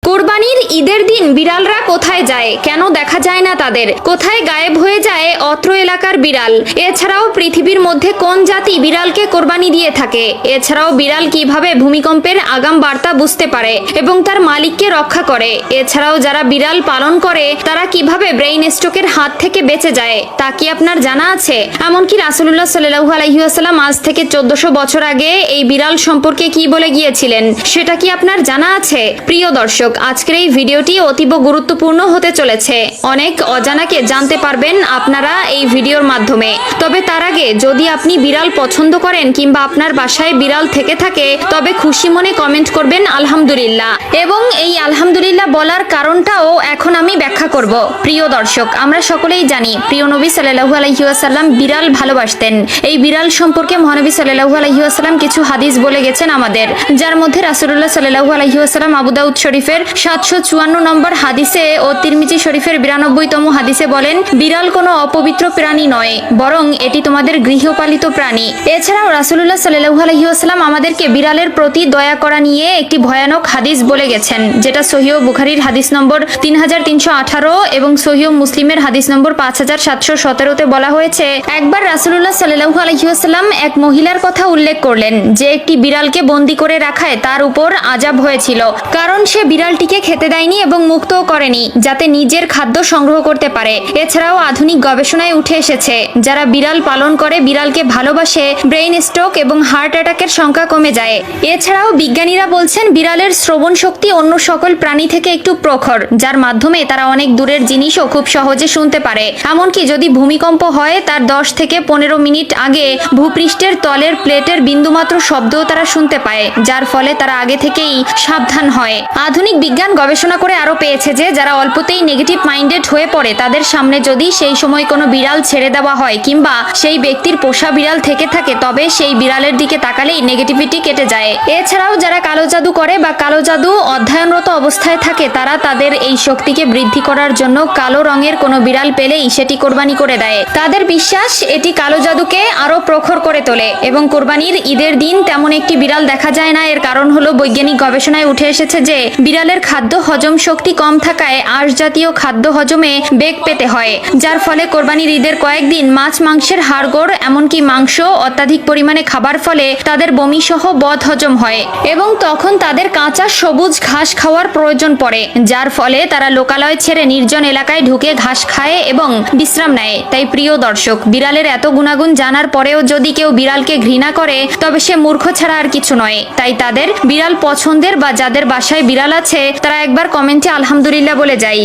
কোরবানির ঈদের দিন বিড়ালরা কোথায় যায়, কেন দেখা যায় না তাদের, কোথায় গায়েব হয়ে যায় অত্র এলাকার বিড়াল? এছাড়াও পৃথিবীর মধ্যে কোন জাতি বিড়ালকে কোরবানি দিয়ে থাকে? এছাড়াও বিড়াল কিভাবে ভূমিকম্পের আগাম বার্তা বুঝতে পারে এবং তার মালিককে রক্ষা করে? এছাড়াও যারা বিড়াল পালন করে তারা কিভাবে ব্রেইন স্ট্রোকের হাত থেকে বেঁচে যায় তা কি আপনার জানা আছে? এমনকি রাসূলুল্লাহ সাল্লাল্লাহু আলাইহি ওয়াসাল্লাম আজ থেকে 1400 বছর আগে এই বিড়াল সম্পর্কে কি বলে গিয়েছিলেন সেটা কি আপনার জানা আছে? প্রিয় দর্শক, আজকের এই ভিডিওটি অতীব গুরুত্বপূর্ণ হতে চলেছে। অনেক অজানাকে জানতে পারবেন আপনারা এই ভিডিওর মাধ্যমে। তবে তার আগে যদি আপনি বিড়াল পছন্দ করেন কিংবা আপনার বাসায় বিড়াল থেকে থাকে তবে খুশি মনে কমেন্ট করবেন আলহামদুলিল্লাহ, এবং এই আলহামদুলিল্লাহ বলার কারণটাও এখন আমি ব্যাখ্যা করব। প্রিয় দর্শক, আমরা সকলেই জানি প্রিয় নবী সাল্লাল্লাহু আলাইহি ওয়াসাল্লাম বিড়াল ভালোবাসতেন। এই বিড়াল সম্পর্কে মহানবী সাল্লাল্লাহু আলাইহি ওয়াসাল্লাম কিছু হাদিস বলে গেছেন আমাদের, যার মধ্যে রাসূলুল্লাহ সাল্লাল্লাহু আলাইহি ওয়াসাল্লাম আবু দাউদ শরীফের 754 নম্বর হাদিসে ও তিরমিজি শরীফের 92তম হাদিসে বলেন, বিড়াল কোনো অপবিত্র প্রাণী নয়, বরং এটি তোমাদের গৃহপালিত প্রাণী। এছাড়াও রাসূলুল্লাহ সাল্লাল্লাহু আলাইহি ওয়াসাল্লাম আমাদেরকে বিড়ালের প্রতি দয়া করা নিয়ে একটি ভয়ানক হাদিস বলে গেছেন, যেটা সহিহ বুখারীর হাদিস নম্বর 3318 এবং সহিহ মুসলিমের হাদিস নম্বর 5717তে বলা হয়েছে, একবার রাসূলুল্লাহ সাল্লাল্লাহু আলাইহি ওয়াসাল্লাম এক মহিলার কথা উল্লেখ করলেন যে একটি বিড়ালকে বন্দী করে রাখায় তার উপর আযাব হয়েছিল, কারণ সে বিড়ালটিকে খেতে দেয়নি এবং মুক্তও করেনি যাতে নিজের খাদ্য সংগ্রহ করতে পারে। এছাড়াও আধুনিক গবেষণায় উঠে এসেছে যারা বিড়াল পালন করে বিড়ালকে ভালোবাসে ব্রেইন স্ট্রোক এবং হার্ট অ্যাটাকের সংখ্যা কমে যায়। এছাড়াও বিজ্ঞানীরা বলছেন বিড়ালের শ্রবণ শক্তি অন্য সকল প্রাণী থেকে একটু প্রখর, যার মাধ্যমে তারা অনেক দূরের জিনিসও খুব সহজে শুনতে পারে। এমনকি যদি ভূমিকম্প হয় তার 10 থেকে 15 মিনিট আগে ভূপৃষ্ঠের তলের প্লেটের বিন্দুমাত্র শব্দও তারা শুনতে পায়, যার ফলে তারা আগে থেকেই সাবধান হয়। আধুনিক বিজ্ঞান গবেষণা করে আরো পেয়েছে যে যারা অল্পতেই নেগেটিভ মাইন্ডেড হয়ে পড়ে তাদের সামনে যদি সেই সময় কোনো বিড়াল ছেড়ে দেওয়া হয় কিংবা সেই ব্যক্তির পোষা বিড়াল থেকে থাকে তবে সেই বিড়ালের দিকে তাকালেই নেগেটিভিটি কেটে যায়। এছাড়াও যারা কালো জাদু করে বা কালো জাদু অধ্যয়নরত অবস্থায় থাকে তারা তাদের এই শক্তিকে বৃদ্ধি করার জন্য কালো রঙের কোনো বিড়াল পেলেই সেটি কোরবানি করে দেয়। তাদের বিশ্বাস এটি কালো জাদুকে আরো প্রখর করে তোলে। এবং কোরবানির ঈদের দিন তেমন একটি বিড়াল দেখা যায় না, এর কারণ হলো বৈজ্ঞানিক গবেষণায় উঠে এসেছে যে বিড়ালের খাদ্য হজম শক্তি কম থাকায় আঁশ জাতীয় খাদ্য হজমে বেগ পেতে হয়, যার ফলে কোরবানির ঈদের কয়েকদিন মাছ মাংসের হাড়গোড় এমনকি মাংস অত্যাধিক পরিমাণে খাবার ফলে তাদের বমি সহ বদ হজম হয় এবং তখন তাদের কাঁচা সবুজ ঘাস খাওয়ার প্রয়োজন পড়ে, যার ফলে তারা লোকালয় ছেড়ে নির্জন এলাকায় ঢুকে ঘাস খায় এবং বিশ্রাম নেয়। তাই প্রিয় দর্শক, বিড়ালের এত গুণাগুণ জানার পরেও যদি কেউ বিড়ালকে ঘৃণা করে তবে সে মূর্খ ছাড়া আর কিছু নয়। তাই তাদের বিড়াল পছন্দের বা যাদের বাসায় বিড়াল আছে তারা একবার কমেন্টে আলহামদুলিল্লাহ বলে যায়।